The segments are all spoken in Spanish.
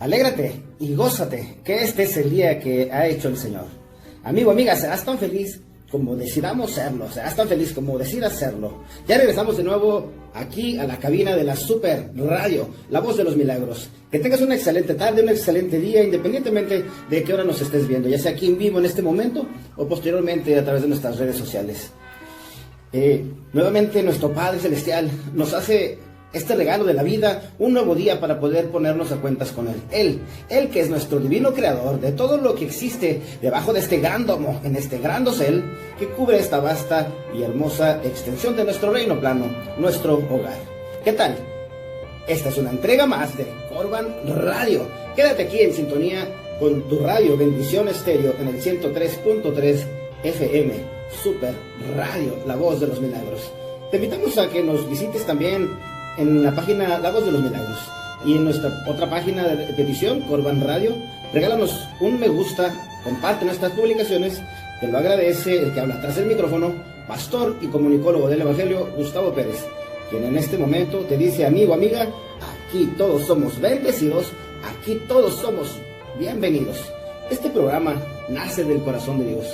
Alégrate y gózate, que este es el día que ha hecho el Señor. Amigo, amiga, serás tan feliz como decidamos serlo, serás tan feliz como decidas serlo. Ya regresamos de nuevo aquí a la cabina de la Super Radio, la voz de los milagros. Que tengas una excelente tarde, un excelente día, independientemente de qué hora nos estés viendo, ya sea aquí en vivo en este momento o posteriormente a través de nuestras redes sociales. Nuevamente nuestro Padre Celestial nos hace este regalo de la vida, un nuevo día para poder ponernos a cuentas con Él. Él que es nuestro divino creador de todo lo que existe debajo de este gran domo, en este gran dosel que cubre esta vasta y hermosa extensión de nuestro reino plano, nuestro hogar. ¿Qué tal? Esta es una entrega más de Corban Radio. Quédate aquí en sintonía con tu radio Bendición Estéreo en el 103.3 FM, Super Radio, la voz de los milagros. Te invitamos a que nos visites también en la página La Voz de los Milagros y en nuestra otra página de petición, Corban Radio. Regálanos un me gusta, comparte nuestras publicaciones, te lo agradece el que habla tras el micrófono, pastor y comunicólogo del Evangelio, Gustavo Pérez, quien en este momento te dice: amigo, amiga, aquí todos somos bendecidos, aquí todos somos bienvenidos. Este programa nace del corazón de Dios.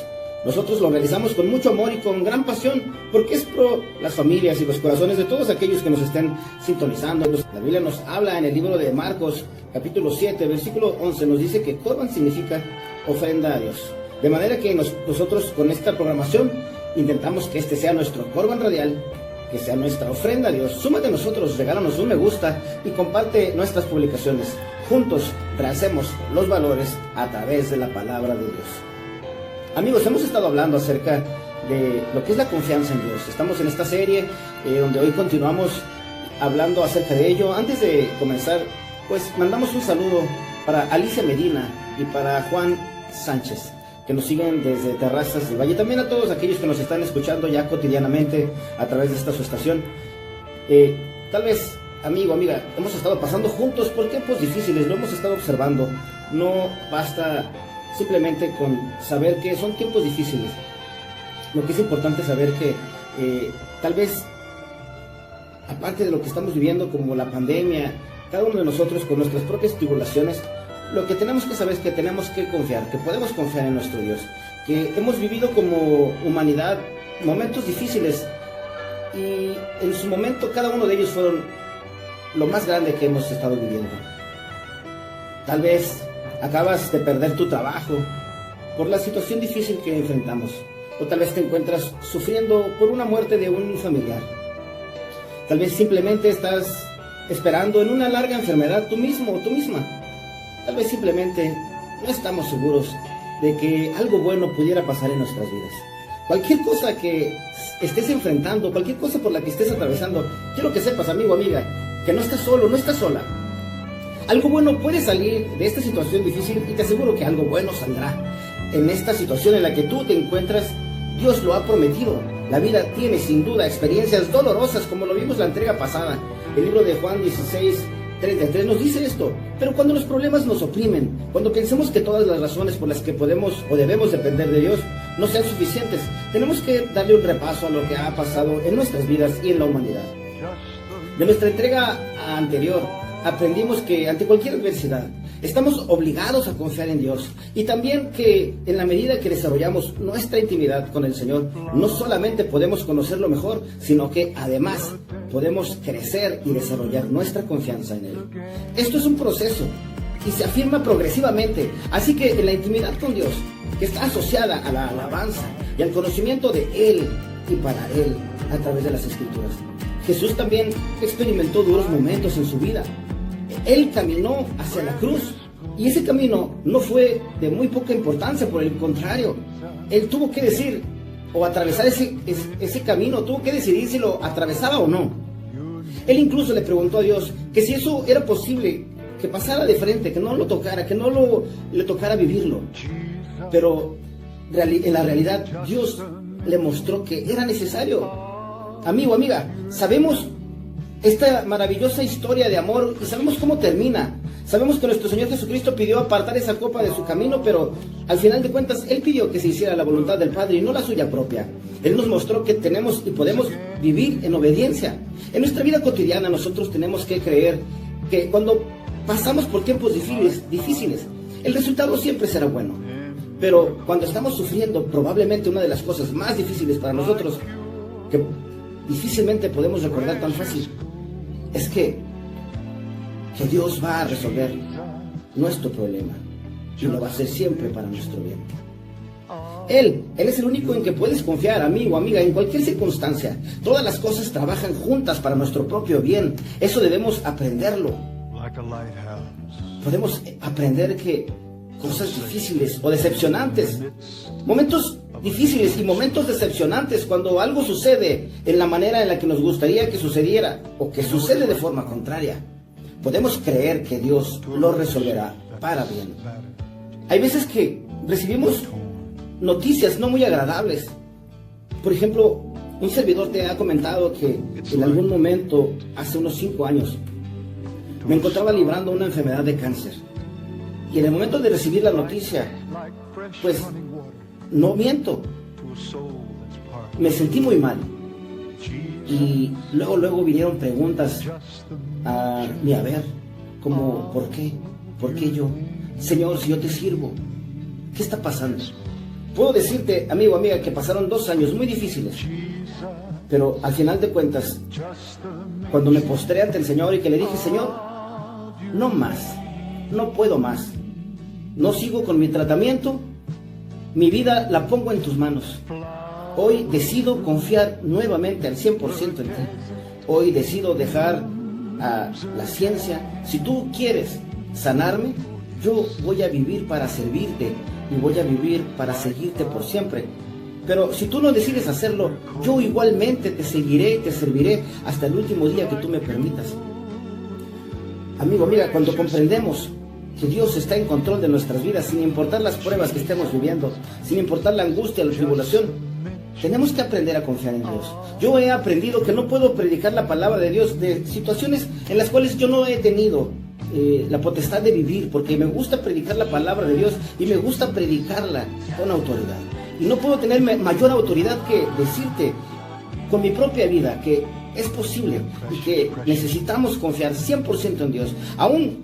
Nosotros lo realizamos con mucho amor y con gran pasión, porque es pro las familias y los corazones de todos aquellos que nos estén sintonizando. La Biblia nos habla en el libro de Marcos, capítulo 7, versículo 11, nos dice que Corban significa ofrenda a Dios. De manera que nosotros con esta programación intentamos que este sea nuestro Corban radial, que sea nuestra ofrenda a Dios. Súmate a nosotros, regálanos un me gusta y comparte nuestras publicaciones. Juntos tracemos los valores a través de la palabra de Dios. Amigos, hemos estado hablando acerca de lo que es la confianza en Dios. Estamos en esta serie donde hoy continuamos hablando acerca de ello. Antes de comenzar, pues mandamos un saludo para Alicia Medina y para Juan Sánchez, que nos siguen desde Terrazas del Valle. También a todos aquellos que nos están escuchando ya cotidianamente a través de esta su estación. Tal vez, amigo, amiga, hemos estado pasando juntos por tiempos difíciles, lo hemos estado observando. No basta simplemente con saber que son tiempos difíciles. Lo que es importante es saber que tal vez, aparte de lo que estamos viviendo como la pandemia, cada uno de nosotros con nuestras propias tribulaciones, lo que tenemos que saber es que tenemos que confiar, que podemos confiar en nuestro Dios, que hemos vivido como humanidad momentos difíciles y en su momento cada uno de ellos fueron lo más grande que hemos estado viviendo. Tal vez acabas de perder tu trabajo por la situación difícil que enfrentamos, o tal vez te encuentras sufriendo por una muerte de un familiar. Tal vez simplemente estás esperando en una larga enfermedad tú mismo o tú misma. Tal vez simplemente no estamos seguros de que algo bueno pudiera pasar en nuestras vidas. Cualquier cosa que estés enfrentando, cualquier cosa por la que estés atravesando, quiero que sepas, amigo, amiga, que no estás solo, no estás sola. Algo bueno puede salir de esta situación difícil y te aseguro que algo bueno saldrá. En esta situación en la que tú te encuentras, Dios lo ha prometido. La vida tiene sin duda experiencias dolorosas, como lo vimos la entrega pasada. El libro de Juan 16:33 nos dice esto: pero cuando los problemas nos oprimen, cuando pensemos que todas las razones por las que podemos o debemos depender de Dios no sean suficientes, tenemos que darle un repaso a lo que ha pasado en nuestras vidas y en la humanidad. De nuestra entrega anterior, aprendimos que ante cualquier adversidad estamos obligados a confiar en Dios, y también que en la medida que desarrollamos nuestra intimidad con el Señor, no solamente podemos conocerlo mejor, sino que además podemos crecer y desarrollar nuestra confianza en Él. Esto es un proceso y se afirma progresivamente, así que en la intimidad con Dios, que está asociada a la alabanza y al conocimiento de Él y para Él a través de las Escrituras. Jesús también experimentó duros momentos en su vida. Él caminó hacia la cruz y ese camino no fue de muy poca importancia, por el contrario, Él tuvo que decir o atravesar ese camino, tuvo que decidir si lo atravesaba o no. Él incluso le preguntó a Dios que si eso era posible, que pasara de frente, que no lo tocara, que no le tocara vivirlo. Pero en la realidad Dios le mostró que era necesario. Amigo, amiga, sabemos esta maravillosa historia de amor y sabemos cómo termina. Sabemos que nuestro Señor Jesucristo pidió apartar esa copa de su camino, pero al final de cuentas Él pidió que se hiciera la voluntad del Padre y no la suya propia. Él nos mostró que tenemos y podemos vivir en obediencia. En nuestra vida cotidiana nosotros tenemos que creer que cuando pasamos por tiempos difíciles, el resultado siempre será bueno. Pero cuando estamos sufriendo, probablemente una de las cosas más difíciles para nosotros, que difícilmente podemos recordar tan fácil, es que Dios va a resolver nuestro problema y lo va a hacer siempre para nuestro bien. Él es el único en que puedes confiar, amigo, amiga, en cualquier circunstancia. Todas las cosas trabajan juntas para nuestro propio bien. Eso debemos aprenderlo. Podemos aprender que cosas difíciles o decepcionantes, momentos difíciles y momentos decepcionantes, cuando algo sucede en la manera en la que nos gustaría que sucediera o que sucede de forma contraria, podemos creer que Dios lo resolverá para bien. Hay veces que recibimos noticias no muy agradables. Por ejemplo, un servidor te ha comentado que en algún momento, hace unos 5 años, me encontraba librando una enfermedad de cáncer. Y en el momento de recibir la noticia, pues, no miento, me sentí muy mal. Y luego vinieron preguntas a mi haber, como, ¿por qué? ¿Por qué yo? Señor, si yo te sirvo, ¿qué está pasando? Puedo decirte, amigo, amiga, que pasaron 2 años muy difíciles, pero al final de cuentas, cuando me postré ante el Señor y que le dije, Señor, no más, no puedo más, no sigo con mi tratamiento, mi vida la pongo en tus manos. Hoy decido confiar nuevamente al 100% en ti. Hoy decido dejar a la ciencia. Si tú quieres sanarme, yo voy a vivir para servirte y voy a vivir para seguirte por siempre. Pero si tú no decides hacerlo, yo igualmente te seguiré y te serviré hasta el último día que tú me permitas. Amigo, amiga, cuando comprendemos que Dios está en control de nuestras vidas, sin importar las pruebas que estemos viviendo, sin importar la angustia, la tribulación, tenemos que aprender a confiar en Dios. Yo he aprendido que no puedo predicar la palabra de Dios de situaciones en las cuales yo no he tenido la potestad de vivir, porque me gusta predicar la palabra de Dios y me gusta predicarla con autoridad. Y no puedo tener mayor autoridad que decirte con mi propia vida que es posible y que necesitamos confiar 100% en Dios, aun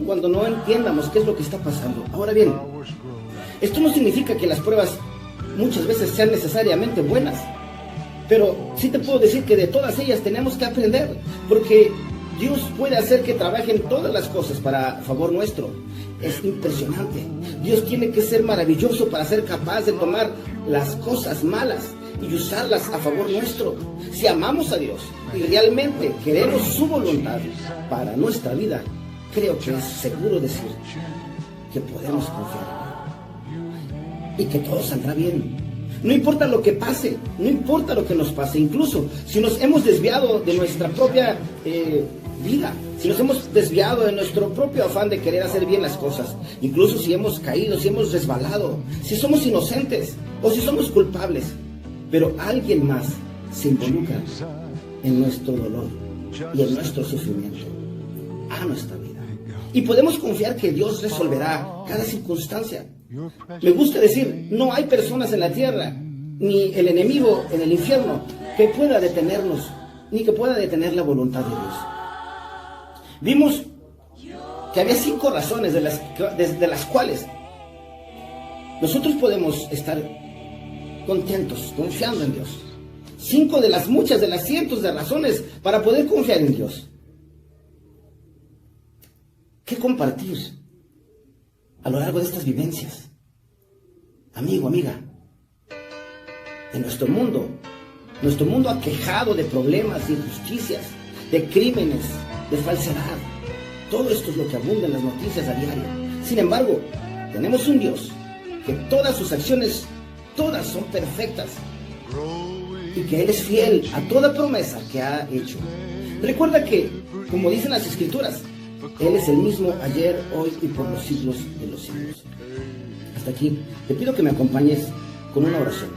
cuando no entiendamos qué es lo que está pasando. Ahora bien, esto no significa que las pruebas muchas veces sean necesariamente buenas, pero sí te puedo decir que de todas ellas tenemos que aprender, porque Dios puede hacer que trabajen todas las cosas para favor nuestro. Es impresionante. Dios tiene que ser maravilloso para ser capaz de tomar las cosas malas y usarlas a favor nuestro. Si amamos a Dios y realmente queremos su voluntad para nuestra vida, creo que es seguro decir que podemos confiar y que todo saldrá bien. No importa lo que pase, no importa lo que nos pase, incluso si nos hemos desviado de nuestra propia vida, si nos hemos desviado de nuestro propio afán de querer hacer bien las cosas, incluso si hemos caído, si hemos resbalado, si somos inocentes o si somos culpables, pero alguien más se involucra en nuestro dolor y en nuestro sufrimiento, a nuestra vida. Y podemos confiar que Dios resolverá cada circunstancia. Me gusta decir, no hay personas en la tierra, ni el enemigo en el infierno, que pueda detenernos, ni que pueda detener la voluntad de Dios. Vimos que había 5 razones de las cuales nosotros podemos estar contentos, confiando en Dios. 5 de las muchas, de las cientos de razones para poder confiar en Dios. ¿Qué compartir a lo largo de estas vivencias? Amigo, amiga, en nuestro mundo aquejado de problemas, de injusticias, de crímenes, de falsedad, todo esto es lo que abunda en las noticias a diario. Sin embargo, tenemos un Dios que todas sus acciones, todas son perfectas, y que Él es fiel a toda promesa que ha hecho. Recuerda que, como dicen las Escrituras, Él es el mismo ayer, hoy y por los siglos de los siglos. Hasta aquí, te pido que me acompañes con una oración.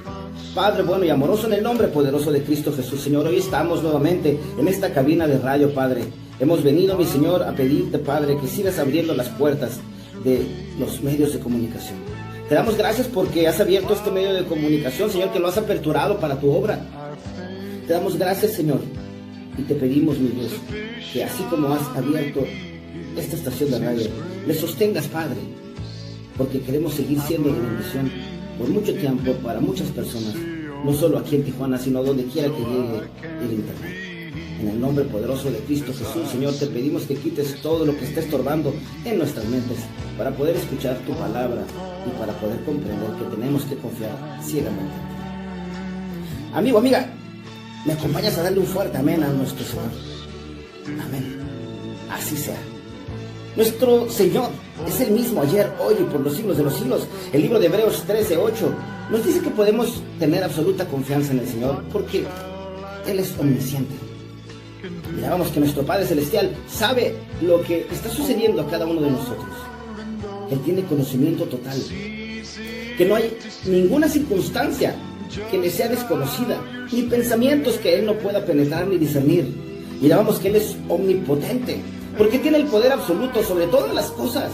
Padre bueno y amoroso, en el nombre poderoso de Cristo Jesús, Señor, hoy estamos nuevamente en esta cabina de radio, Padre. Hemos venido, mi Señor, a pedirte, Padre, que sigas abriendo las puertas de los medios de comunicación. Te damos gracias porque has abierto este medio de comunicación, Señor, que lo has aperturado para tu obra. Te damos gracias, Señor, y te pedimos, mi Dios, que así como has abierto esta estación de radio, le sostengas, Padre, porque queremos seguir siendo de bendición por mucho tiempo para muchas personas, no solo aquí en Tijuana, sino donde quiera que llegue el internet. En el nombre poderoso de Cristo Jesús, Señor, te pedimos que quites todo lo que esté estorbando en nuestras mentes para poder escuchar tu palabra y para poder comprender que tenemos que confiar ciegamente en ti. Amigo, amiga, ¿me acompañas a darle un fuerte amén a nuestro Señor? Amén. Así sea. Nuestro Señor es el mismo ayer, hoy y por los siglos de los siglos. El libro de Hebreos 13:8 nos dice que podemos tener absoluta confianza en el Señor porque Él es omnisciente. Mirábamos que nuestro Padre Celestial sabe lo que está sucediendo a cada uno de nosotros. Él tiene conocimiento total. Que no hay ninguna circunstancia que le sea desconocida, ni pensamientos que Él no pueda penetrar ni discernir. Mirábamos que Él es omnipotente, porque tiene el poder absoluto sobre todas las cosas.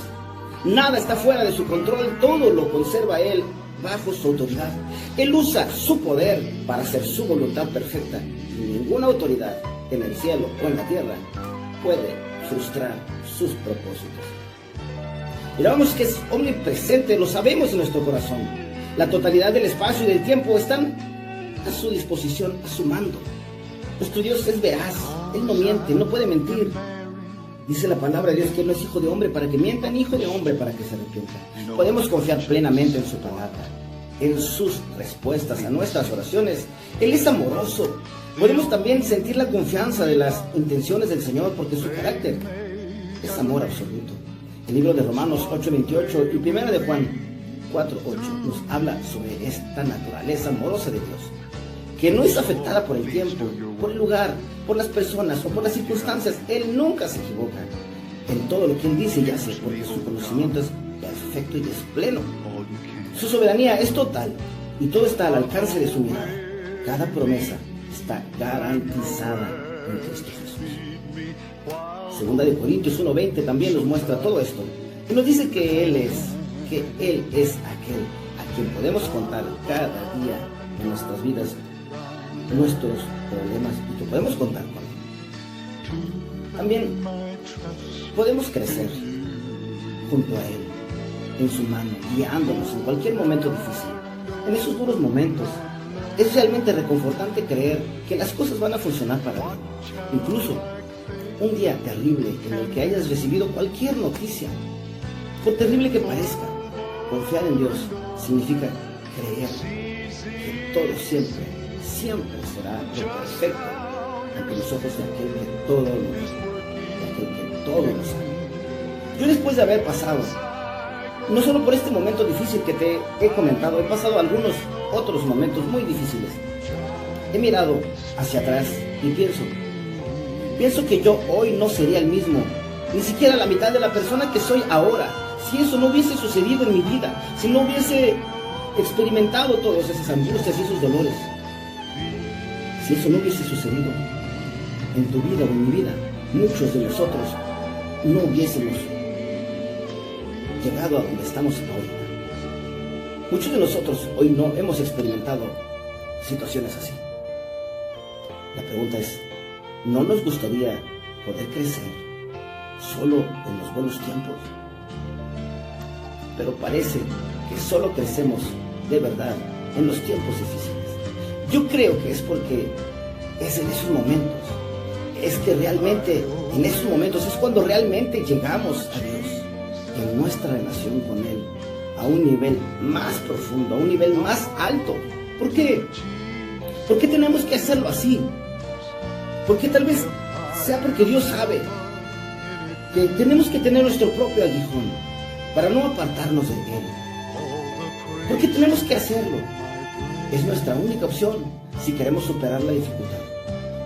Nada está fuera de su control, todo lo conserva Él bajo su autoridad. Él usa su poder para hacer su voluntad perfecta y ninguna autoridad en el cielo o en la tierra puede frustrar sus propósitos. Mirábamos que es omnipresente, lo sabemos en nuestro corazón. La totalidad del espacio y del tiempo están a su disposición, a su mando. Nuestro Dios es veraz, Él no miente, no puede mentir. Dice la palabra de Dios que Él no es hijo de hombre para que mienta, ni hijo de hombre para que se arrepienta. Podemos confiar plenamente en su palabra, en sus respuestas a nuestras oraciones. Él es amoroso. Podemos también sentir la confianza de las intenciones del Señor porque su carácter es amor absoluto. El libro de Romanos 8:28 y primera de Juan 4:8 nos habla sobre esta naturaleza amorosa de Dios, que no es afectada por el tiempo, por el lugar, por las personas o por las circunstancias. Él nunca se equivoca en todo lo que Él dice y hace, porque su conocimiento es perfecto y es pleno. Su soberanía es total y todo está al alcance de su mirada. Cada promesa está garantizada en Cristo Jesús. Segunda de Corintios 1:20 también nos muestra todo esto y nos dice que Él es aquel a quien podemos contar cada día en nuestras vidas nuestros problemas y que podemos contar con Él. También podemos crecer junto a Él, en su mano, guiándonos en cualquier momento difícil. En esos duros momentos es realmente reconfortante creer que las cosas van a funcionar para ti. Incluso un día terrible en el que hayas recibido cualquier noticia, por terrible que parezca, confiar en Dios significa creer que todo siempre será lo perfecto ante los ojos de aquel que todo lo sabe. Yo, después de haber pasado no solo por este momento difícil que te he comentado, he pasado algunos otros momentos muy difíciles. He mirado hacia atrás y pienso que yo hoy no sería el mismo, ni siquiera la mitad de la persona que soy ahora, si eso no hubiese sucedido en mi vida, si no hubiese experimentado todas esas angustias y esos dolores. Si eso no hubiese sucedido en tu vida o en mi vida, muchos de nosotros no hubiésemos llegado a donde estamos ahorita. Muchos de nosotros hoy no hemos experimentado situaciones así. La pregunta es, ¿no nos gustaría poder crecer solo en los buenos tiempos? Pero parece que solo crecemos de verdad en los tiempos difíciles. Yo creo que es porque es en esos momentos, es que realmente en esos momentos es cuando realmente llegamos a Dios en nuestra relación con Él a un nivel más profundo, a un nivel más alto. ¿Por qué? ¿Por qué tenemos que hacerlo así? Porque tal vez sea porque Dios sabe que tenemos que tener nuestro propio aguijón para no apartarnos de Él. ¿Por qué tenemos que hacerlo? Es nuestra única opción si queremos superar la dificultad.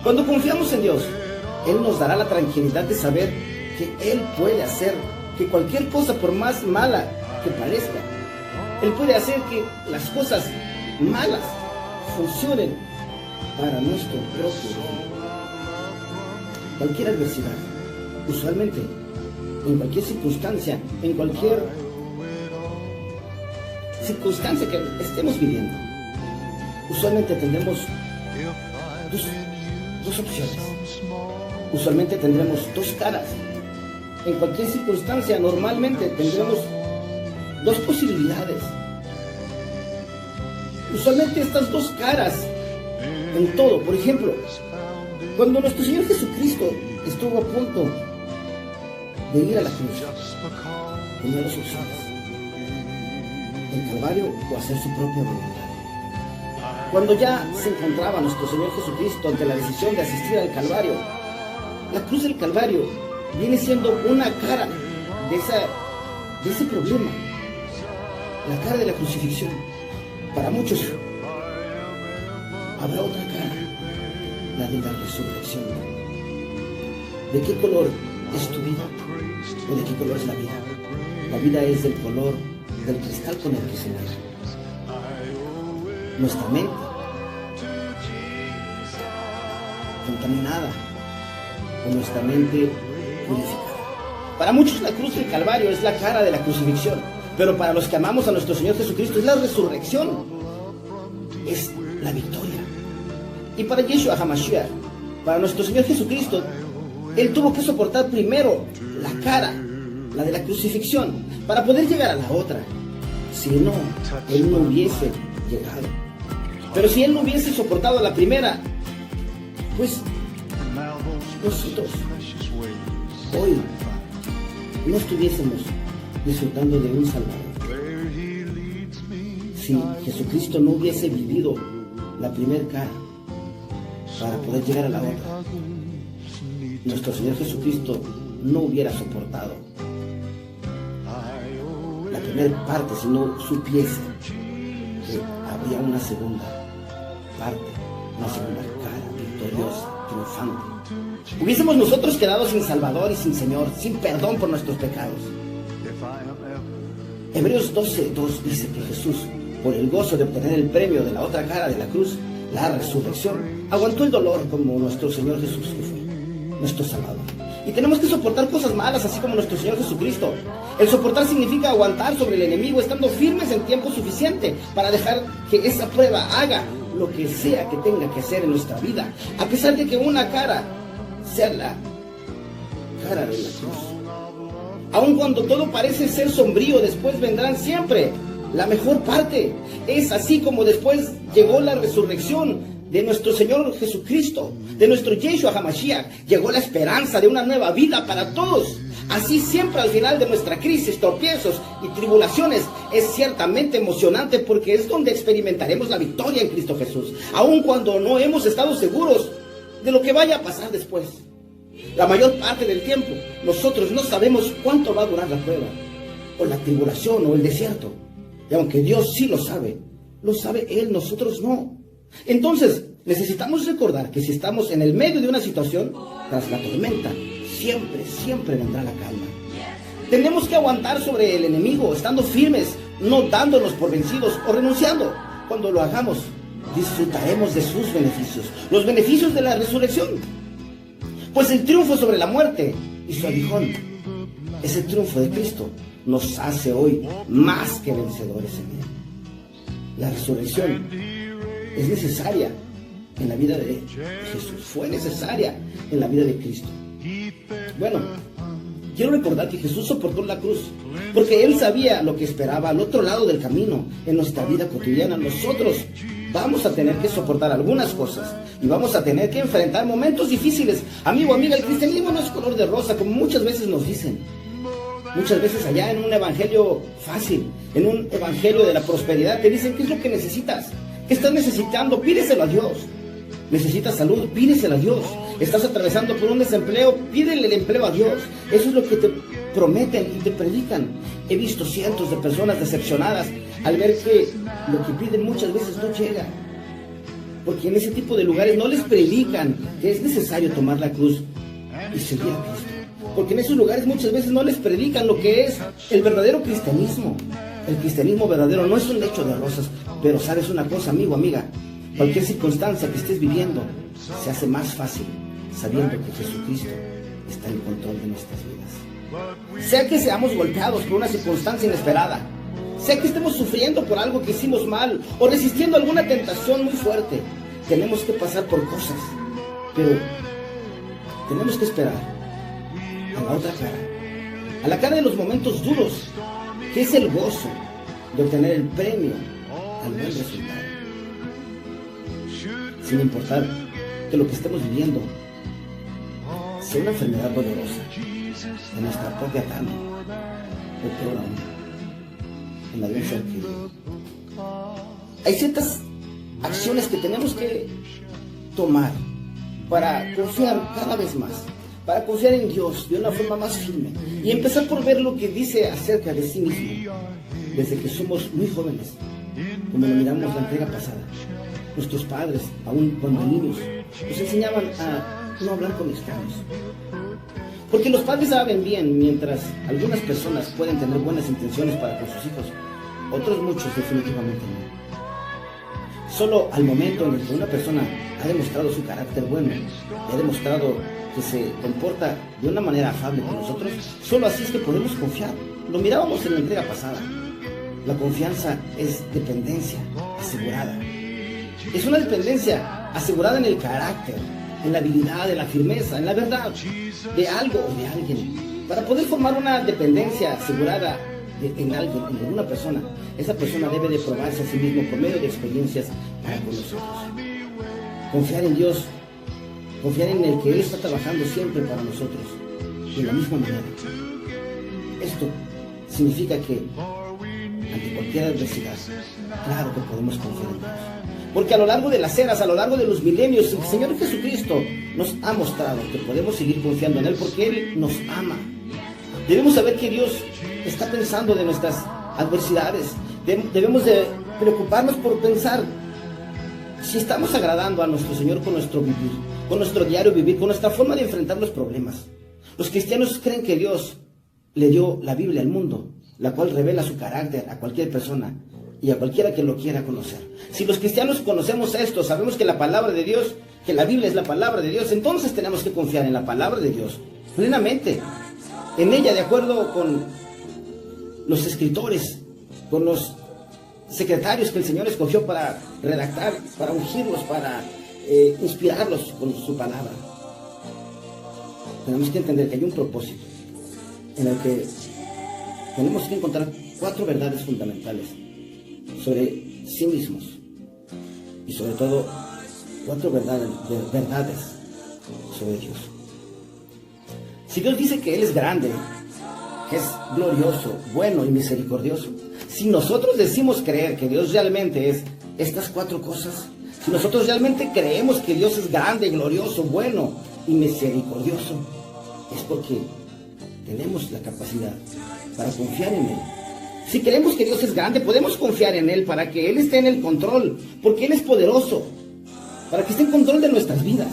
Cuando confiamos en Dios, Él nos dará la tranquilidad de saber que Él puede hacer que cualquier cosa, por más mala que parezca, Él puede hacer que las cosas malas funcionen para nuestro propio bien. Cualquier adversidad, usualmente, en cualquier circunstancia, en cualquier circunstancia que estemos viviendo, usualmente tendremos dos opciones. Usualmente tendremos dos caras. en cualquier circunstancia, normalmente tendremos dos posibilidades. Usualmente estas dos caras en todo. Por ejemplo, cuando nuestro Señor Jesucristo estuvo a punto de ir a la cruz, tenía dos opciones: el Calvario o hacer su propia voluntad. Cuando ya se encontraba nuestro Señor Jesucristo ante la decisión de asistir al Calvario, la cruz del Calvario viene siendo una cara de ese problema, la cara de la crucifixión. Para muchos habrá otra cara, la de la resurrección. ¿De qué color es tu vida? ¿O de qué color es la vida? La vida es del color del cristal con el que se mira. Nuestra mente, contaminada, o nuestra mente purificada. Para muchos la cruz del Calvario es la cara de la crucifixión, pero para los que amamos a nuestro Señor Jesucristo es la resurrección, es la victoria. Y para Yeshua HaMashiach, para nuestro Señor Jesucristo, Él tuvo que soportar primero la cara, la de la crucifixión, para poder llegar a la otra. Si no, Él no hubiese llegado. Pero si Él no hubiese soportado la primera, pues nosotros hoy no estuviésemos disfrutando de un Salvador. Si Jesucristo no hubiese vivido la primera cara para poder llegar a la otra, nuestro Señor Jesucristo no hubiera soportado la primera parte si no supiese que habría una segunda parte, una segunda cara victoriosa, triunfante. Hubiésemos nosotros quedado sin Salvador y sin Señor, sin perdón por nuestros pecados. Hebreos 12:2 dice que Jesús, por el gozo de obtener el premio de la otra cara de la cruz, la resurrección, aguantó el dolor como nuestro Señor Jesús, que fue nuestro Salvador. Y tenemos que soportar cosas malas, así como nuestro Señor Jesucristo. El soportar significa aguantar sobre el enemigo, estando firmes en tiempo suficiente para dejar que esa prueba haga lo que sea que tenga que hacer en nuestra vida, a pesar de que una cara sea la cara de la cruz. Aun cuando todo parece ser sombrío, después vendrán siempre la mejor parte. Es así como después llegó la resurrección de nuestro Señor Jesucristo, de nuestro Yeshua HaMashiach, llegó la esperanza de una nueva vida para todos. Así siempre al final de nuestra crisis, tropiezos y tribulaciones es ciertamente emocionante, porque es donde experimentaremos la victoria en Cristo Jesús, aun cuando no hemos estado seguros de lo que vaya a pasar después. La mayor parte del tiempo nosotros no sabemos cuánto va a durar la prueba, o la tribulación, o el desierto. Y aunque Dios sí lo sabe Él, nosotros no. Entonces necesitamos recordar que si estamos en el medio de una situación, tras la tormenta, siempre vendrá la calma. Tenemos que aguantar sobre el enemigo, estando firmes, no dándonos por vencidos o renunciando. Cuando lo hagamos, disfrutaremos de sus beneficios, los beneficios de la resurrección. Pues el triunfo sobre la muerte y su aguijón, ese triunfo de Cristo, nos hace hoy más que vencedores en Él. La resurrección es necesaria en la vida de Jesús, fue necesaria en la vida de Cristo. Bueno, quiero recordar que Jesús soportó la cruz porque Él sabía lo que esperaba al otro lado del camino en nuestra vida cotidiana. Nosotros vamos a tener que soportar algunas cosas y vamos a tener que enfrentar momentos difíciles. Amigo, amiga, el cristianismo no es color de rosa, como muchas veces nos dicen. Muchas veces allá en un evangelio fácil, en un evangelio de la prosperidad, te dicen qué es lo que necesitas, qué estás necesitando, pídeselo a Dios. Necesitas salud, pídeselo a Dios. Estás atravesando por un desempleo, pídele el empleo a Dios. Eso es lo que te prometen y te predican. He visto cientos de personas decepcionadas al ver que lo que piden muchas veces no llega, porque en ese tipo de lugares no les predican que es necesario tomar la cruz y seguir a Cristo. Porque en esos lugares muchas veces no les predican lo que es el verdadero cristianismo. El cristianismo verdadero no es un lecho de rosas. Pero sabes una cosa, amigo, amiga, cualquier circunstancia que estés viviendo se hace más fácil sabiendo que Jesucristo está en control de nuestras vidas. Sea que seamos golpeados por una circunstancia inesperada, sea que estemos sufriendo por algo que hicimos mal o resistiendo alguna tentación muy fuerte, tenemos que pasar por cosas, pero tenemos que esperar a la otra cara, a la cara de los momentos duros, que es el gozo de obtener el premio al buen resultado. Sin importar que lo que estemos viviendo sea una enfermedad dolorosa en nuestra propia carne, o peor aún, en la de un ser querido. Hay ciertas acciones que tenemos que tomar para confiar cada vez más, para confiar en Dios de una forma más firme y empezar por ver lo que dice acerca de sí mismo. Desde que somos muy jóvenes, como lo miramos la entrega pasada, nuestros padres, aún cuando niños, nos enseñaban a no hablar con extraños. Porque los padres saben bien, mientras algunas personas pueden tener buenas intenciones para con sus hijos, otros muchos definitivamente no. Solo al momento en el que una persona ha demostrado su carácter bueno y ha demostrado que se comporta de una manera afable con nosotros, solo así es que podemos confiar. Lo mirábamos en la entrega pasada. La confianza es dependencia asegurada. Es una dependencia asegurada en el carácter, en la habilidad, en la firmeza, en la verdad de algo o de alguien. Para poder formar una dependencia asegurada en alguien, en alguna persona, esa persona debe de probarse a sí mismo por medio de experiencias para con nosotros. Confiar en Dios, confiar en el que Él está trabajando siempre para nosotros, de la misma manera. Esto significa que ante cualquier adversidad, claro que podemos confiar en Dios. Porque a lo largo de las eras, a lo largo de los milenios, el Señor Jesucristo nos ha mostrado que podemos seguir confiando en Él porque Él nos ama. Debemos saber que Dios está pensando de nuestras adversidades. Debemos de preocuparnos por pensar si estamos agradando a nuestro Señor con nuestro vivir, con nuestro diario vivir, con nuestra forma de enfrentar los problemas. Los cristianos creen que Dios le dio la Biblia al mundo, la cual revela su carácter a cualquier persona y a cualquiera que lo quiera conocer. Si los cristianos conocemos esto, sabemos que la palabra de Dios, que la Biblia es la palabra de Dios, entonces tenemos que confiar en la palabra de Dios plenamente, en ella, de acuerdo con los escritores, con los secretarios que el Señor escogió para redactar, para ungirlos, para inspirarlos con su palabra. Tenemos que entender que hay un propósito en el que tenemos que encontrar 4 verdades fundamentales sobre sí mismos y sobre todo 4 verdades sobre Dios. Si Dios dice que Él es grande, que es glorioso, bueno y misericordioso, si nosotros decimos creer que Dios realmente es estas 4 cosas, si nosotros realmente creemos que Dios es grande, glorioso, bueno y misericordioso, es porque tenemos la capacidad para confiar en Él. Si creemos que Dios es grande, podemos confiar en Él para que Él esté en el control, porque Él es poderoso, para que esté en control de nuestras vidas.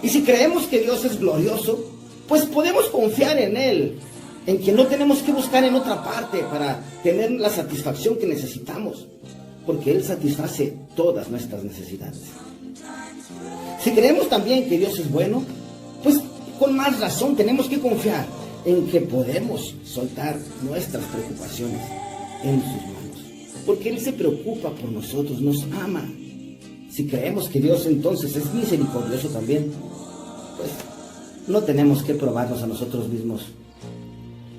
Y si creemos que Dios es glorioso, pues podemos confiar en Él, en que no tenemos que buscar en otra parte para tener la satisfacción que necesitamos, porque Él satisface todas nuestras necesidades. Si creemos también que Dios es bueno, pues con más razón tenemos que confiar en que podemos soltar nuestras preocupaciones en sus manos, porque Él se preocupa por nosotros, nos ama. Si creemos que Dios entonces es misericordioso también, pues no tenemos que probarnos a nosotros mismos,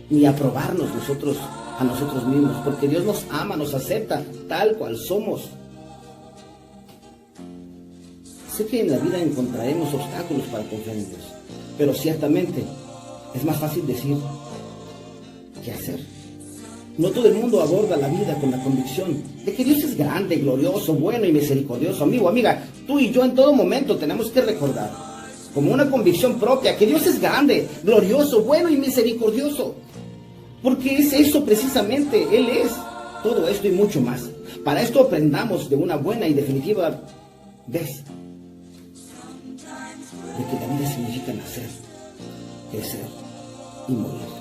ni aprobarnos nosotros a nosotros mismos, porque Dios nos ama, nos acepta tal cual somos. Sé que en la vida encontraremos obstáculos para confiar en Dios, pero ciertamente es más fácil decir que hacer. No todo el mundo aborda la vida con la convicción de que Dios es grande, glorioso, bueno y misericordioso. Amigo, amiga, tú y yo en todo momento tenemos que recordar, como una convicción propia, que Dios es grande, glorioso, bueno y misericordioso. Porque es eso precisamente, Él es todo esto y mucho más. Para esto aprendamos de una buena y definitiva vez de que la vida significa nacer, crecer y morir.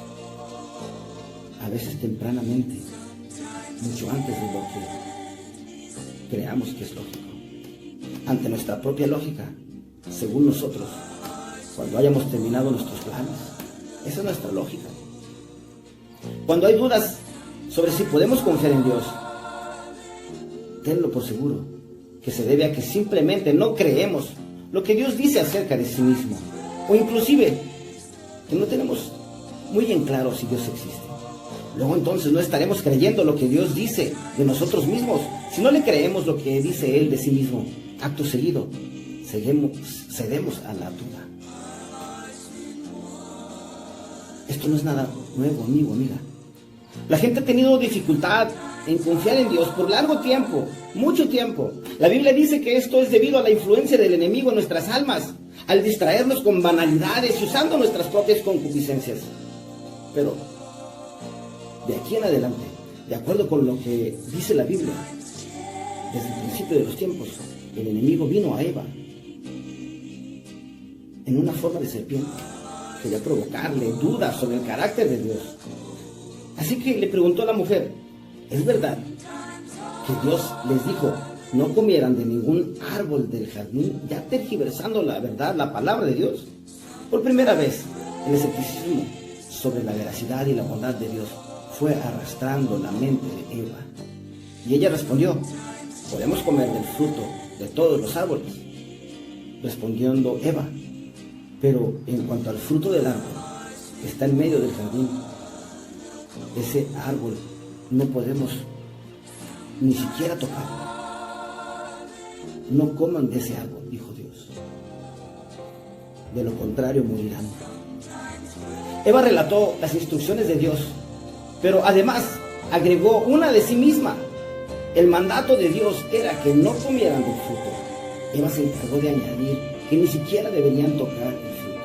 A veces tempranamente, mucho antes de lo que creamos que es lógico. Ante nuestra propia lógica, según nosotros, cuando hayamos terminado nuestros planes. Esa es nuestra lógica. Cuando hay dudas sobre si podemos confiar en Dios, tenlo por seguro que se debe a que simplemente no creemos lo que Dios dice acerca de sí mismo, o inclusive que no tenemos muy en claro si Dios existe. Luego entonces no estaremos creyendo lo que Dios dice de nosotros mismos, si no le creemos lo que dice Él de sí mismo. Acto seguido, cedemos a la duda. Esto no es nada nuevo, amigo, amiga. La gente ha tenido dificultad en confiar en Dios por largo tiempo, mucho tiempo. La Biblia dice que esto es debido a la influencia del enemigo en nuestras almas, al distraernos con banalidades y usando nuestras propias concupiscencias. Pero de aquí en adelante, de acuerdo con lo que dice la Biblia, desde el principio de los tiempos, el enemigo vino a Eva en una forma de serpiente. Quería provocarle dudas sobre el carácter de Dios. Así que le preguntó a la mujer, ¿es verdad que Dios les dijo no comieran de ningún árbol del jardín, ya tergiversando la verdad, la palabra de Dios? Por primera vez, el escepticismo sobre la veracidad y la bondad de Dios fue arrastrando la mente de Eva. Y ella respondió, ¿podemos comer del fruto de todos los árboles? Respondiendo Eva, pero en cuanto al fruto del árbol que está en medio del jardín, ese árbol no podemos ni siquiera tocarlo. No coman de ese árbol, dijo Dios. De lo contrario morirán. Eva relató las instrucciones de Dios, pero además agregó una de sí misma. El mandato de Dios era que no comieran del fruto. Eva se encargó de añadir que ni siquiera deberían tocar el fruto.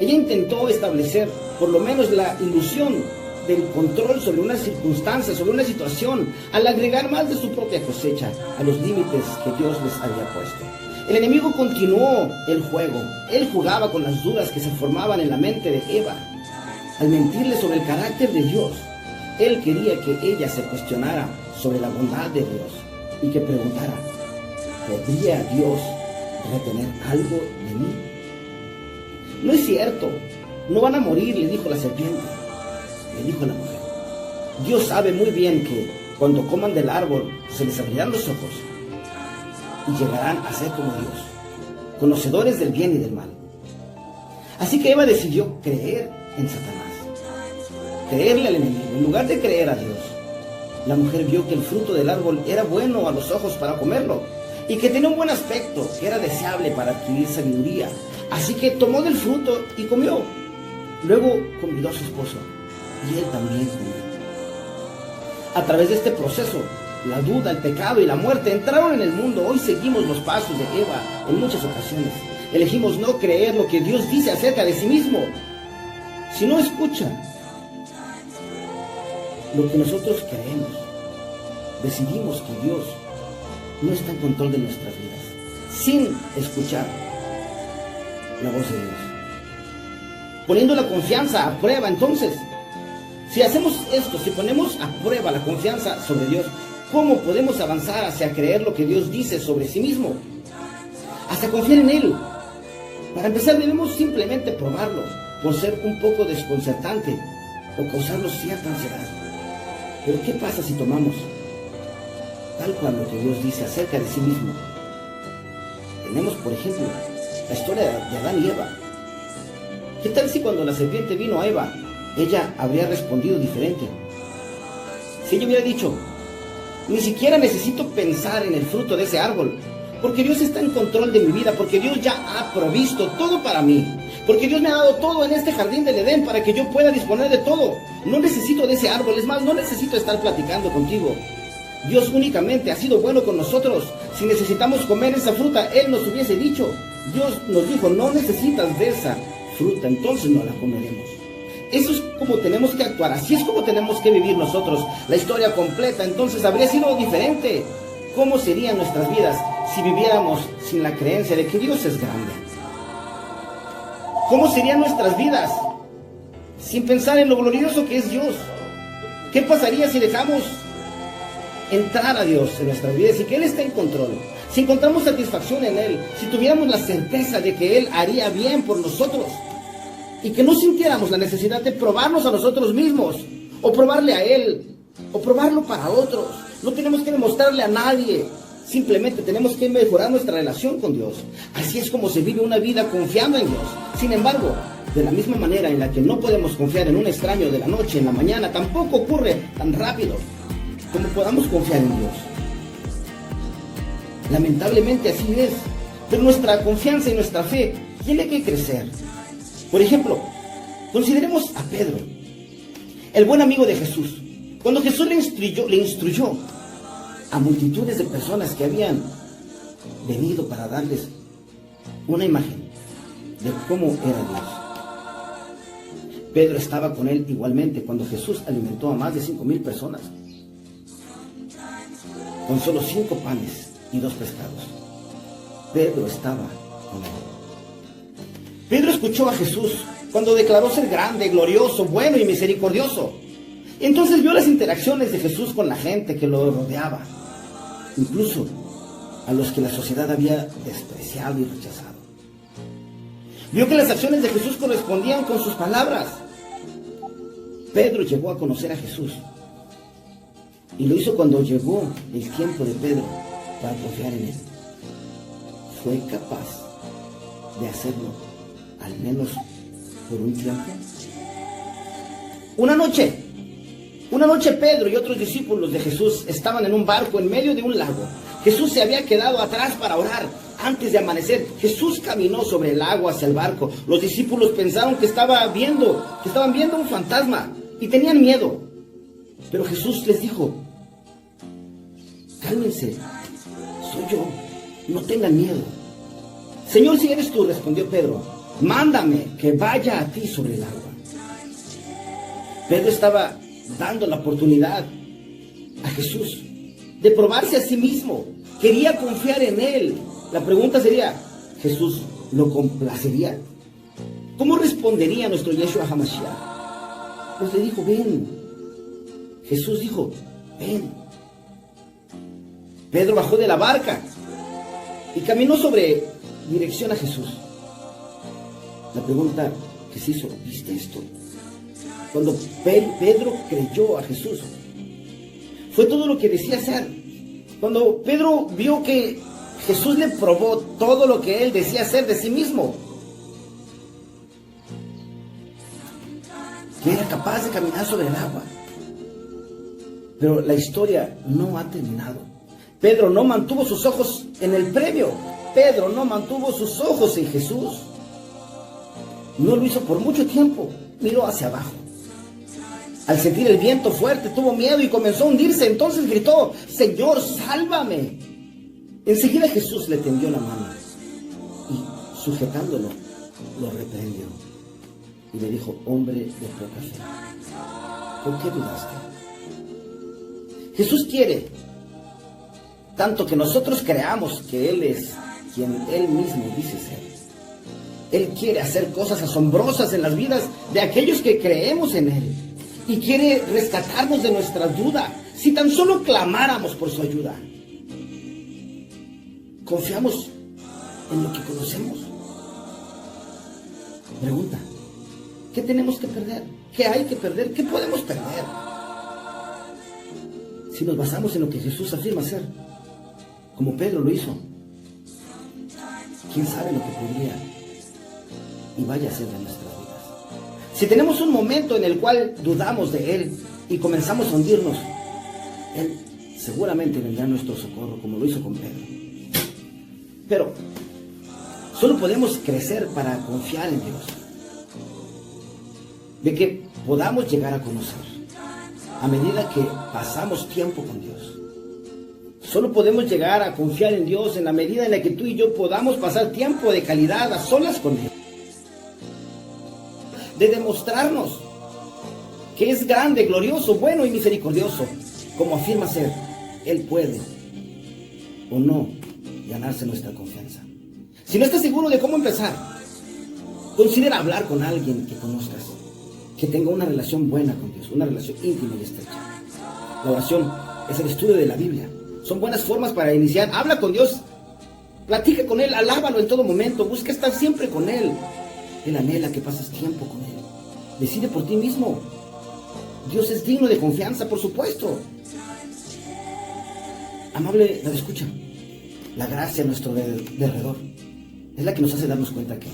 Ella intentó establecer por lo menos la ilusión del control sobre una circunstancia, sobre una situación, al agregar más de su propia cosecha a los límites que Dios les había puesto. El enemigo continuó el juego. Él jugaba con las dudas que se formaban en la mente de Eva. Al mentirle sobre el carácter de Dios, él quería que ella se cuestionara sobre la bondad de Dios y que preguntara, ¿podría Dios retener algo de mí? No es cierto, no van a morir, le dijo la serpiente. Le dijo la mujer, Dios sabe muy bien que cuando coman del árbol se les abrirán los ojos y llegarán a ser como Dios, conocedores del bien y del mal. Así que Eva decidió creer en Satanás, creerle al enemigo en lugar de creer a Dios. La mujer vio que el fruto del árbol era bueno a los ojos para comerlo y que tenía un buen aspecto, que era deseable para adquirir sabiduría. Así que tomó del fruto y comió. Luego convidó a su esposo y él también comió. A través de este proceso, la duda, el pecado y la muerte entraron en el mundo. Hoy seguimos los pasos de Eva en muchas ocasiones. Elegimos no creer lo que Dios dice acerca de sí mismo. Si no escucha lo que nosotros creemos, decidimos que Dios no está en control de nuestras vidas, sin escuchar la voz de Dios. Poniendo la confianza a prueba, entonces, si hacemos esto, si ponemos a prueba la confianza sobre Dios, ¿cómo podemos avanzar hacia creer lo que Dios dice sobre sí mismo? Hasta confiar en Él. Para empezar, debemos simplemente probarlo, por ser un poco desconcertante o causarnos cierta ansiedad. Pero ¿qué pasa si tomamos tal cual lo que Dios dice acerca de sí mismo? Tenemos, por ejemplo, la historia de Adán y Eva. ¿Qué tal si cuando la serpiente vino a Eva, ella habría respondido diferente? Si ella hubiera dicho, ni siquiera necesito pensar en el fruto de ese árbol, porque Dios está en control de mi vida, porque Dios ya ha provisto todo para mí, porque Dios me ha dado todo en este jardín del Edén para que yo pueda disponer de todo. No necesito de ese árbol, es más, no necesito estar platicando contigo. Dios únicamente ha sido bueno con nosotros. Si necesitamos comer esa fruta, Él nos hubiese dicho. Dios nos dijo, no necesitas de esa fruta, entonces no la comeremos. Eso es como tenemos que actuar, así es como tenemos que vivir nosotros. La historia completa entonces habría sido diferente. ¿Cómo serían nuestras vidas si viviéramos sin la creencia de que Dios es grande? ¿Cómo serían nuestras vidas sin pensar en lo glorioso que es Dios? ¿Qué pasaría si dejamos entrar a Dios en nuestras vidas y que Él esté en control? Si encontramos satisfacción en Él, si tuviéramos la certeza de que Él haría bien por nosotros y que no sintiéramos la necesidad de probarnos a nosotros mismos o probarle a Él o probarlo para otros. No tenemos que demostrarle a nadie, simplemente tenemos que mejorar nuestra relación con Dios. Así es como se vive una vida confiando en Dios. Sin embargo, De la misma manera en la que no podemos confiar en un extraño de la noche en la mañana, tampoco ocurre tan rápido como podamos confiar en Dios. Lamentablemente así es, pero nuestra confianza y nuestra fe tiene que crecer. Por ejemplo, consideremos a Pedro, el buen amigo de Jesús. Cuando Jesús le instruyó a multitudes de personas que habían venido para darles una imagen de cómo era Dios. Pedro estaba con él igualmente cuando Jesús alimentó a más de 5,000 personas con solo 5 panes y 2 pescados. Pedro estaba con él. Pedro escuchó a Jesús cuando declaró ser grande, glorioso, bueno y misericordioso. Entonces vio las interacciones de Jesús con la gente que lo rodeaba, incluso a los que la sociedad había despreciado y rechazado. Vio que las acciones de Jesús correspondían con sus palabras. Pedro llegó a conocer a Jesús. Y lo hizo cuando llegó el tiempo de Pedro para confiar en él. Fue capaz de hacerlo, al menos por un tiempo. Una noche Pedro y otros discípulos de Jesús estaban en un barco en medio de un lago. Jesús se había quedado atrás para orar. Antes de amanecer, Jesús caminó sobre el agua hacia el barco. Los discípulos pensaron que estaban viendo un fantasma y tenían miedo. Pero Jesús les dijo: cálmense, soy yo, no tengan miedo. Señor, si eres tú, respondió Pedro, mándame que vaya a ti sobre el agua. Pedro estaba dando la oportunidad a Jesús de probarse a sí mismo. Quería confiar en él. La pregunta sería, ¿Jesús lo complacería? ¿Cómo respondería nuestro Yeshua HaMashiach? Pues le dijo, ven. Jesús dijo, ven. Pedro bajó de la barca y caminó sobre dirección a Jesús. La pregunta que se hizo, ¿viste esto? Cuando Pedro creyó a Jesús, fue todo lo que decía ser. Cuando Pedro vio que Jesús le probó todo lo que él decía ser de sí mismo, que era capaz de caminar sobre el agua. Pero la historia no ha terminado. Pedro no mantuvo sus ojos en el premio. Pedro no mantuvo sus ojos en Jesús. No lo hizo por mucho tiempo. Miró hacia abajo. Al sentir el viento fuerte, tuvo miedo y comenzó a hundirse. Entonces gritó, Señor, sálvame. Enseguida Jesús le tendió la mano y, sujetándolo, lo reprendió. Y le dijo, hombre de poca fe, ¿por qué dudaste? Jesús quiere tanto que nosotros creamos que Él es quien Él mismo dice ser. Él quiere hacer cosas asombrosas en las vidas de aquellos que creemos en Él. Y quiere rescatarnos de nuestra duda. Si tan solo clamáramos por su ayuda. ¿Confiamos en lo que conocemos? Pregunta, ¿qué tenemos que perder? ¿Qué hay que perder? ¿Qué podemos perder? Si nos basamos en lo que Jesús afirma ser, como Pedro lo hizo, ¿quién sabe lo que podría y vaya a ser de nuestras vidas? Si tenemos un momento en el cual dudamos de Él y comenzamos a hundirnos, Él seguramente vendrá a nuestro socorro, como lo hizo con Pedro. Pero solo podemos crecer para confiar en Dios, de que podamos llegar a conocer a medida que pasamos tiempo con Dios. Solo podemos llegar a confiar en Dios en la medida en la que tú y yo podamos pasar tiempo de calidad a solas con Él. De demostrarnos que es grande, glorioso, bueno y misericordioso, como afirma ser. Él puede o no ganarse nuestra confianza. Si no estás seguro de cómo empezar, considera hablar con alguien que conozcas, que tenga una relación buena con Dios, una relación íntima y estrecha. La oración es el estudio de la Biblia. Son buenas formas para iniciar. Habla con Dios, platica con Él, alábalo en todo momento, busca estar siempre con Él. Él anhela que pases tiempo con Él. Decide por ti mismo. Dios es digno de confianza, por supuesto. Amable, la escucha. La gracia a nuestro derredor es la que nos hace darnos cuenta que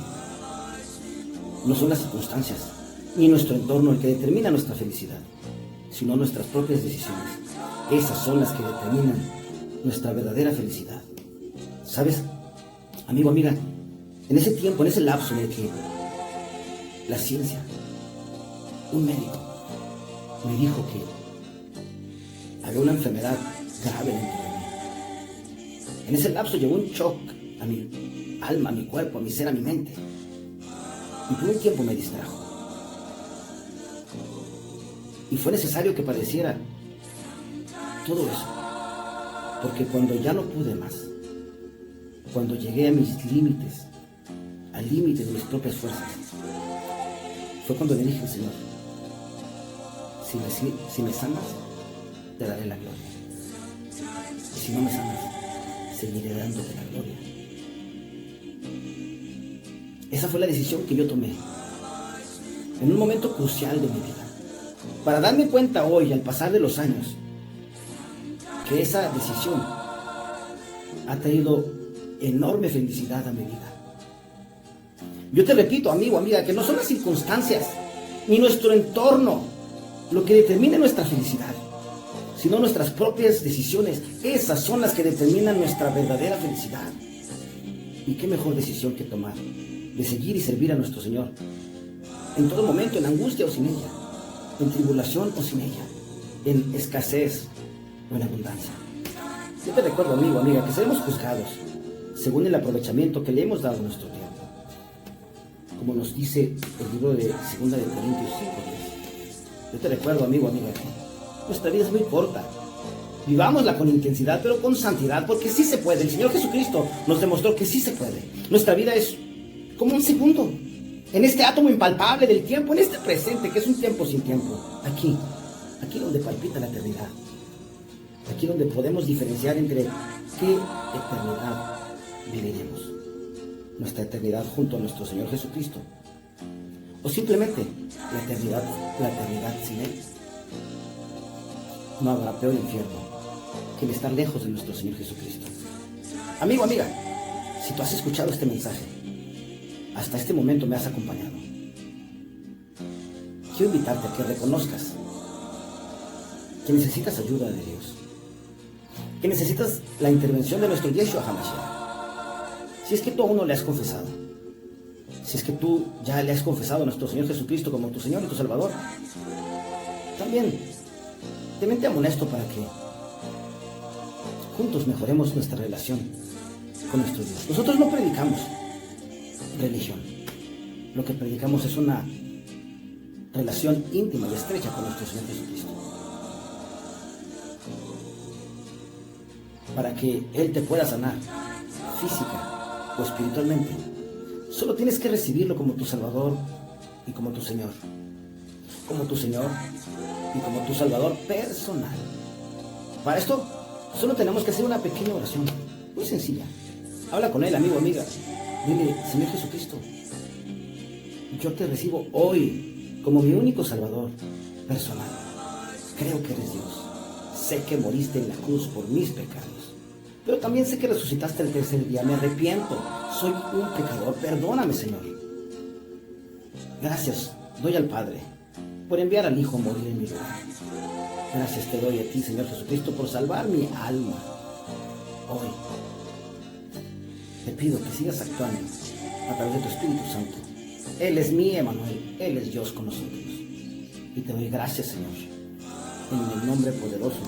No son las circunstancias ni nuestro entorno el que determina nuestra felicidad, sino nuestras propias decisiones. Esas son las que determinan nuestra verdadera felicidad. ¿Sabes, amigo, amiga? En ese tiempo, en ese lapso en el que la ciencia, un médico, me dijo que había una enfermedad grave dentro de mí. En ese lapso llegó un shock a mi alma, a mi cuerpo, a mi ser, a mi mente. Y por un tiempo me distrajo. Y fue necesario que padeciera todo eso. Porque cuando ya no pude más, cuando llegué a mis límites, al límite de mis propias fuerzas, fue cuando le dije al Señor: si me sanas, te daré la gloria. Y si no me sanas, seguiré dándote la gloria. Esa fue la decisión que yo tomé en un momento crucial de mi vida, para darme cuenta hoy, al pasar de los años, que esa decisión ha traído enorme felicidad a mi vida. Yo te repito, amigo, amiga, que no son las circunstancias ni nuestro entorno lo que determina nuestra felicidad, sino nuestras propias decisiones. Esas son las que determinan nuestra verdadera felicidad. Y qué mejor decisión que tomar de seguir y servir a nuestro Señor en todo momento, en angustia o sin ella, en tribulación o sin ella, en escasez o en abundancia. Yo te recuerdo, amigo, amiga, que seremos juzgados según el aprovechamiento que le hemos dado a nuestro tiempo, como nos dice el libro de 2 de Corintios 5:10. Yo te recuerdo, amigo, amiga, que nuestra vida es muy corta. Vivámosla con intensidad, pero con santidad, porque sí se puede. El Señor Jesucristo nos demostró que sí se puede. Nuestra vida es como un segundo, en este átomo impalpable del tiempo, en este presente, que es un tiempo sin tiempo. Aquí donde palpita la eternidad. Aquí donde podemos diferenciar entre qué eternidad viviremos. Nuestra eternidad junto a nuestro Señor Jesucristo, o simplemente la eternidad sin Él. No habrá peor infierno que el estar lejos de nuestro Señor Jesucristo. Amigo, amiga, si tú has escuchado este mensaje, hasta este momento me has acompañado, quiero invitarte a que reconozcas que necesitas ayuda de Dios, que necesitas la intervención de nuestro Yeshua HaMashiach. Si es que tú aún no le has confesado, si es que tú ya le has confesado a nuestro Señor Jesucristo como tu Señor y tu Salvador, también te amonesto para que juntos mejoremos nuestra relación con nuestro Dios. Nosotros no predicamos religión, lo que predicamos es una relación íntima y estrecha con nuestro Señor Jesucristo, para que Él te pueda sanar física o espiritualmente. Solo tienes que recibirlo como tu Salvador y como tu Señor, como tu Señor y como tu Salvador personal. Para esto solo tenemos que hacer una pequeña oración muy sencilla. Habla con Él, amigo, amiga. Dile: Señor Jesucristo, yo te recibo hoy como mi único Salvador personal. Creo que eres Dios. Sé que moriste en la cruz por mis pecados, pero también sé que resucitaste el tercer día. Me arrepiento. Soy un pecador. Perdóname, Señor. Gracias doy al Padre por enviar al Hijo a morir en mi lugar. Gracias te doy a ti, Señor Jesucristo, por salvar mi alma. Hoy te pido que sigas actuando a través de tu Espíritu Santo. Él es mi Emmanuel. Él es Dios con nosotros. Y te doy gracias, Señor, en el nombre poderoso,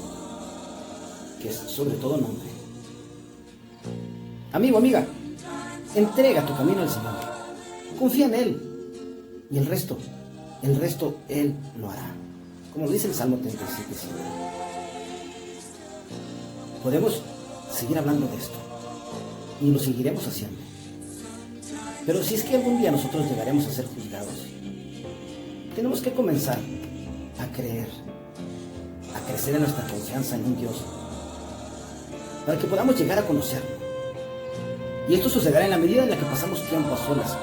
que es sobre todo nombre. Amigo, amiga, entrega tu camino al Señor. Confía en Él. Y el resto Él lo hará. Como dice el Salmo 37:5. Podemos seguir hablando de esto y lo seguiremos haciendo. Pero si es que algún día nosotros llegaremos a ser juzgados, tenemos que comenzar a creer, a crecer en nuestra confianza en un Dios, para que podamos llegar a conocerlo. Y esto sucederá en la medida en la que pasamos tiempo a solas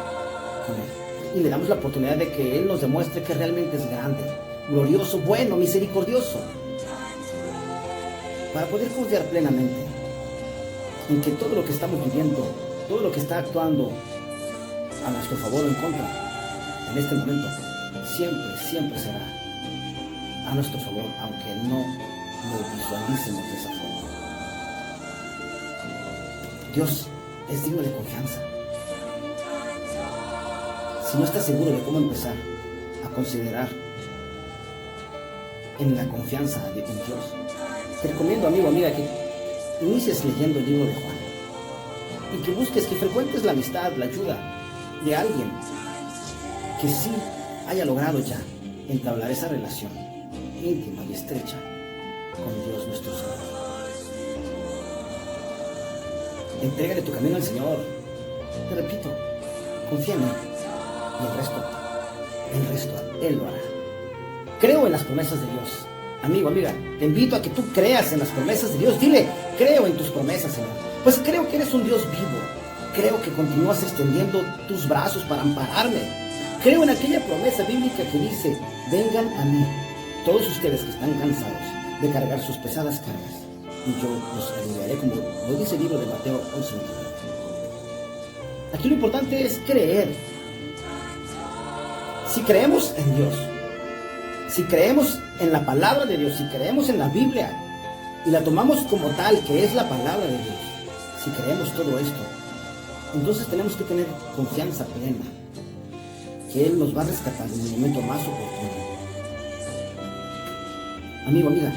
con Él y le damos la oportunidad de que Él nos demuestre que realmente es grande, glorioso, bueno, misericordioso, para poder confiar plenamente en que todo lo que estamos viviendo, todo lo que está actuando a nuestro favor o en contra, en este momento, siempre será a nuestro favor, aunque no lo visualicemos de esa forma. Dios es digno de confianza. Si no estás seguro de cómo empezar a considerar en la confianza en Dios, te recomiendo, amigo, amiga, que inicies leyendo el libro de Juan y que busques, que frecuentes la amistad, la ayuda de alguien que sí haya logrado ya entablar esa relación íntima y estrecha con Dios nuestro Señor. Entrégale tu camino al Señor. Te repito, confía en Él y el resto Él lo hará. Creo en las promesas de Dios. Amigo, amiga, te invito a que tú creas en las promesas de Dios. Dile, creo en tus promesas, Señor. Pues creo que eres un Dios vivo. Creo que continúas extendiendo tus brazos para ampararme. Creo en aquella promesa bíblica que dice, vengan a mí, todos ustedes que están cansados de cargar sus pesadas cargas, y yo los aliviaré, como lo dice el libro de Mateo 11:29. Aquí lo importante es creer. Si creemos en Dios, si creemos en la palabra de Dios, si creemos en la Biblia y la tomamos como tal, que es la palabra de Dios, si creemos todo esto, entonces tenemos que tener confianza plena que Él nos va a rescatar en el momento más oportuno. Amigo, amiga,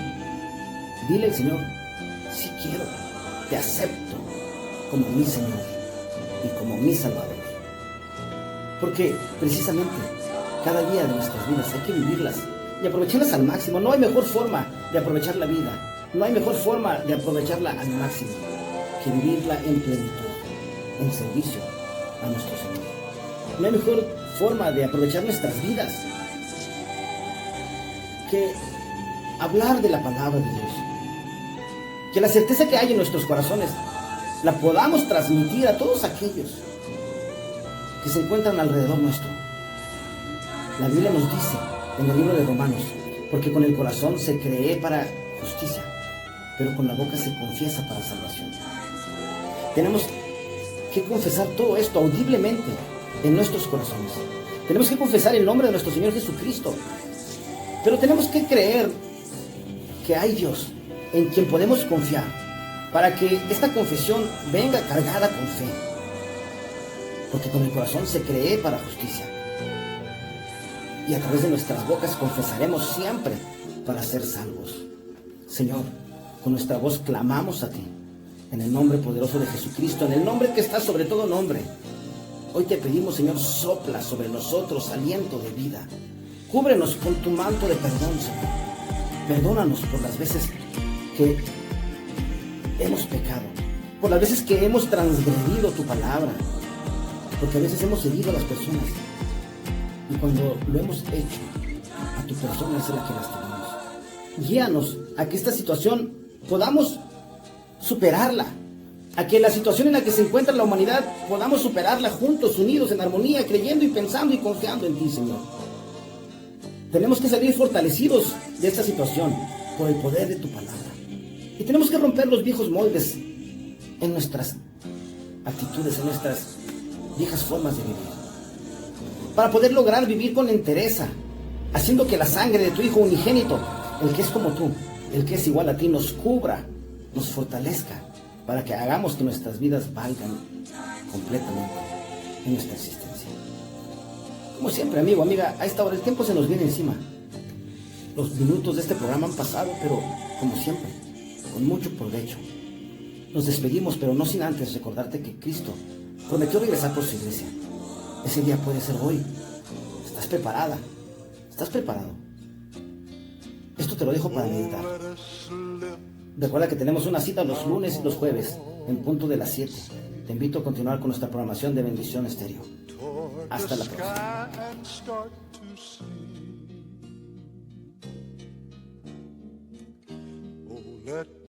dile al Señor, sí quiero, te acepto como mi Señor y como mi Salvador. Porque precisamente cada día de nuestras vidas hay que vivirlas y aprovecharlas al máximo. No hay mejor forma de aprovechar la vida, no hay mejor forma de aprovecharla al máximo que vivirla en plenitud, en servicio a nuestro Señor. No hay mejor forma de aprovechar nuestras vidas que hablar de la palabra de Dios. Que la certeza que hay en nuestros corazones la podamos transmitir a todos aquellos que se encuentran alrededor nuestro. La Biblia nos dice en el libro de Romanos, porque con el corazón se cree para justicia, pero con la boca se confiesa para salvación. Tenemos que confesar todo esto audiblemente en nuestros corazones. Tenemos que confesar el nombre de nuestro Señor Jesucristo, pero tenemos que creer que hay Dios en quien podemos confiar para que esta confesión venga cargada con fe, porque con el corazón se cree para justicia y a través de nuestras bocas confesaremos siempre para ser salvos. Señor, con nuestra voz clamamos a ti en el nombre poderoso de Jesucristo, en el nombre que está sobre todo nombre. Hoy te pedimos, Señor, sopla sobre nosotros aliento de vida. Cúbrenos con tu manto de perdón, Señor. Perdónanos por las veces que hemos pecado, por las veces que hemos transgredido tu palabra, porque a veces hemos herido a las personas y cuando lo hemos hecho, a tu persona es la que lastimamos. Guíanos a que esta situación podamos superarla, a que la situación en la que se encuentra la humanidad podamos superarla juntos, unidos, en armonía, creyendo y pensando y confiando en ti, Señor. Tenemos que salir fortalecidos de esta situación por el poder de tu palabra. Y tenemos que romper los viejos moldes en nuestras actitudes, en nuestras viejas formas de vivir, para poder lograr vivir con entereza, haciendo que la sangre de tu Hijo unigénito, el que es como tú, el que es igual a ti, nos cubra, nos fortalezca, para que hagamos que nuestras vidas valgan completamente en nuestra existencia. Como siempre, amigo, amiga, a esta hora el tiempo se nos viene encima. Los minutos de este programa han pasado, pero como siempre, con mucho provecho. Nos despedimos, pero no sin antes recordarte que Cristo prometió regresar por su iglesia. Ese día puede ser hoy. ¿Estás preparada? ¿Estás preparado? Esto te lo dejo para meditar. Recuerda que tenemos una cita los lunes y los jueves, en punto de las 7. Te invito a continuar con nuestra programación de Bendición Estéreo. Hasta la próxima.